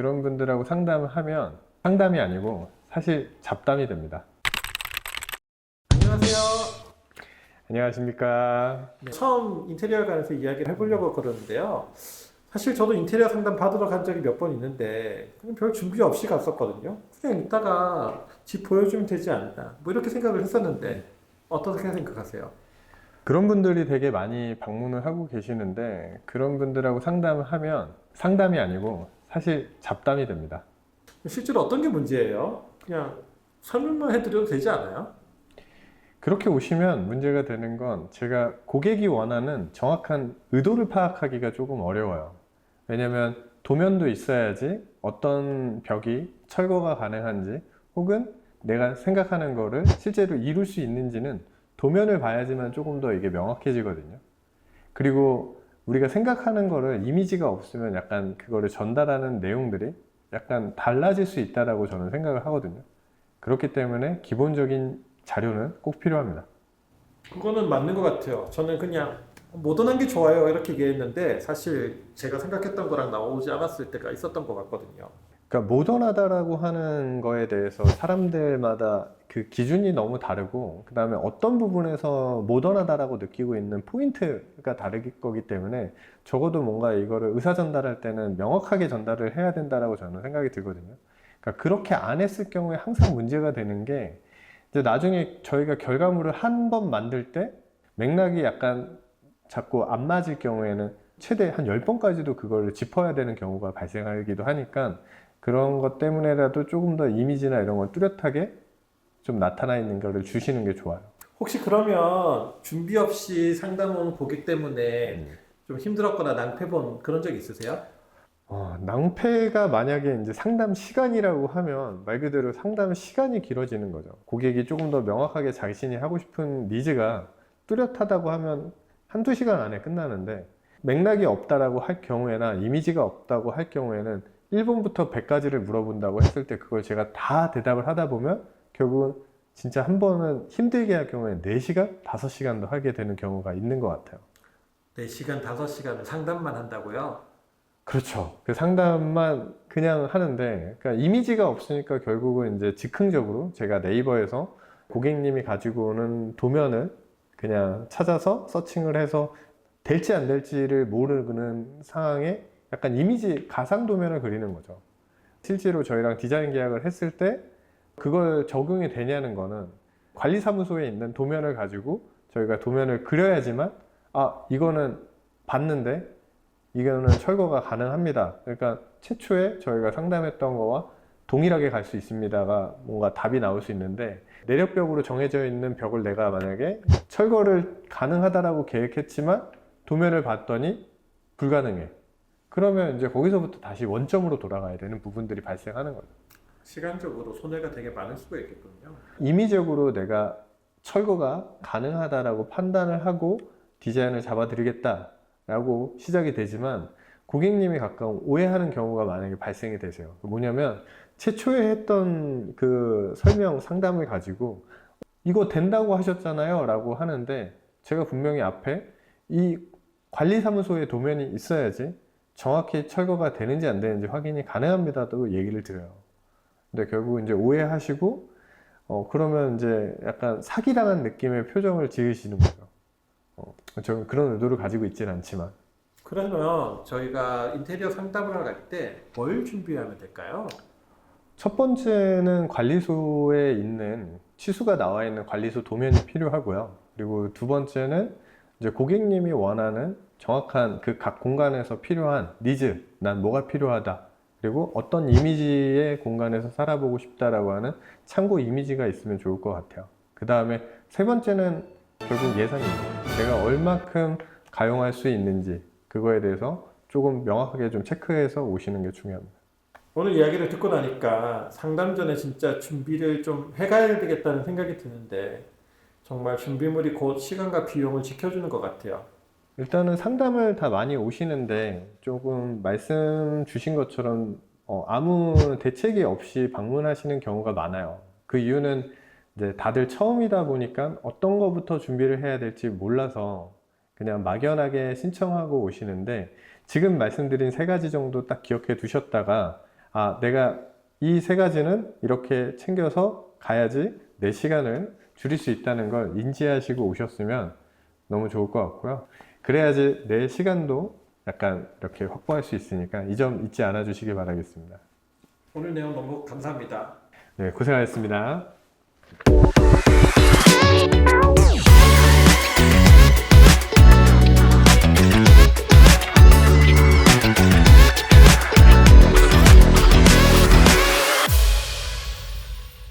그런 분들하고 상담을 하면 상담이 아니고 사실 잡담이 됩니다. 안녕하세요. 안녕하십니까. 네, 처음 인테리어에 관해서 이야기를 해보려고 그러는데요. 사실 저도 인테리어 상담 받으러 간 적이 몇 번 있는데 그냥 별 준비 없이 갔었거든요. 그냥 이따가 집 보여주면 되지 않나 뭐 이렇게 생각을 했었는데 어떻게 생각하세요? 그런 분들이 되게 많이 방문을 하고 계시는데 그런 분들하고 상담을 하면 상담이 아니고 사실 잡담이 됩니다. 실제로 어떤 게 문제예요? 그냥 설명만 해드려도 되지 않아요? 그렇게 오시면 문제가 되는 건 제가 고객이 원하는 정확한 의도를 파악하기가 조금 어려워요. 왜냐면 도면도 있어야지 어떤 벽이 철거가 가능한지 혹은 내가 생각하는 거를 실제로 이룰 수 있는지는 도면을 봐야지만 조금 더 이게 명확해지거든요. 그리고 우리가 생각하는 거를 이미지가 없으면 약간 그거를 전달하는 내용들이 약간 달라질 수 있다라고 저는 생각을 하거든요. 그렇기 때문에 기본적인 자료는 꼭 필요합니다. 그거는 맞는 것 같아요. 저는 그냥 모던한 게 좋아요 이렇게 얘기했는데 사실 제가 생각했던 거랑 나오지 않았을 때가 있었던 것 같거든요. 그러니까 모던하다라고 하는 거에 대해서 사람들마다 그 기준이 너무 다르고 그 다음에 어떤 부분에서 모던하다라고 느끼고 있는 포인트가 다를 거기 때문에 적어도 뭔가 이거를 의사 전달할 때는 명확하게 전달을 해야 된다라고 저는 생각이 들거든요. 그러니까 그렇게 안 했을 경우에 항상 문제가 되는 게 이제 나중에 저희가 결과물을 한 번 만들 때 맥락이 약간 자꾸 안 맞을 경우에는 최대 한 10번까지도 그걸 짚어야 되는 경우가 발생하기도 하니까 그런 것 때문에라도 조금 더 이미지나 이런 걸 뚜렷하게 좀 나타나 있는 거를 주시는 게 좋아요. 혹시 그러면 준비 없이 상담 온 고객 때문에 좀 힘들었거나 낭패 본 그런 적 있으세요? 낭패가 만약에 이제 상담 시간이라고 하면 말 그대로 상담 시간이 길어지는 거죠. 고객이 조금 더 명확하게 자신이 하고 싶은 니즈가 뚜렷하다고 하면 한두 시간 안에 끝나는데 맥락이 없다라고 할 경우에나 이미지가 없다고 할 경우에는 1번부터 100까지를 물어본다고 했을 때 그걸 제가 다 대답을 하다 보면 결국은 진짜 한 번은 힘들게 할 경우에 4시간, 5시간도 하게 되는 경우가 있는 것 같아요. 4시간, 5시간을 상담만 한다고요? 그렇죠. 그 상담만 그냥 하는데, 그러니까 이미지가 없으니까 결국은 이제 즉흥적으로 제가 네이버에서 고객님이 가지고 오는 도면을 그냥 찾아서 서칭을 해서 될지 안 될지를 모르는 상황에 약간 이미지 가상 도면을 그리는 거죠. 실제로 저희랑 디자인 계약을 했을 때 그걸 적용이 되냐는 거는 관리사무소에 있는 도면을 가지고 저희가 도면을 그려야지만 이거는 봤는데 이거는 철거가 가능합니다. 그러니까 최초에 저희가 상담했던 거와 동일하게 갈 수 있습니다가 뭔가 답이 나올 수 있는데 내력벽으로 정해져 있는 벽을 내가 만약에 철거를 가능하다라고 계획했지만 도면을 봤더니 불가능해. 그러면 이제 거기서부터 다시 원점으로 돌아가야 되는 부분들이 발생하는 거죠. 시간적으로 손해가 되게 많을 수가 있겠군요. 임의적으로 내가 철거가 가능하다라고 판단을 하고 디자인을 잡아드리겠다라고 시작이 되지만 고객님이 가끔 오해하는 경우가 만약에 발생이 되세요. 뭐냐면 최초에 했던 그 설명 상담을 가지고 이거 된다고 하셨잖아요 라고 하는데 제가 분명히 앞에 이 관리사무소의 도면이 있어야지 정확히 철거가 되는지 안 되는지 확인이 가능합니다도 얘기를 드려요. 근데 결국 이제 오해하시고 그러면 이제 약간 사기당한 느낌의 표정을 지으시는 거죠. 저는 그런 의도를 가지고 있지는 않지만. 그러면 저희가 인테리어 상담을 하러 갈 때 뭘 준비하면 될까요? 첫 번째는 관리소에 있는 치수가 나와 있는 관리소 도면이 필요하고요. 그리고 두 번째는 이제 고객님이 원하는 정확한 그 각 공간에서 필요한 니즈, 난 뭐가 필요하다. 그리고 어떤 이미지의 공간에서 살아보고 싶다라고 하는 참고 이미지가 있으면 좋을 것 같아요. 그 다음에 세 번째는 결국 예산입니다. 제가 얼마큼 가용할 수 있는지 그거에 대해서 조금 명확하게 좀 체크해서 오시는 게 중요합니다. 오늘 이야기를 듣고 나니까 상담 전에 진짜 준비를 좀 해가야 되겠다는 생각이 드는데 정말 준비물이 곧 시간과 비용을 지켜주는 것 같아요. 일단은 상담을 다 많이 오시는데 조금 말씀 주신 것처럼 아무 대책이 없이 방문하시는 경우가 많아요. 그 이유는 이제 다들 처음이다 보니까 어떤 거부터 준비를 해야 될지 몰라서 그냥 막연하게 신청하고 오시는데 지금 말씀드린 세 가지 정도 딱 기억해 두셨다가 아, 내가 이 세 가지는 이렇게 챙겨서 가야지 내 시간을 줄일 수 있다는 걸 인지하시고 오셨으면 너무 좋을 것 같고요. 그래야지 내 시간도 약간 이렇게 확보할 수 있으니까 이 점 잊지 않아 주시길 바라겠습니다. 오늘 내용 너무 감사합니다. 네, 고생하셨습니다.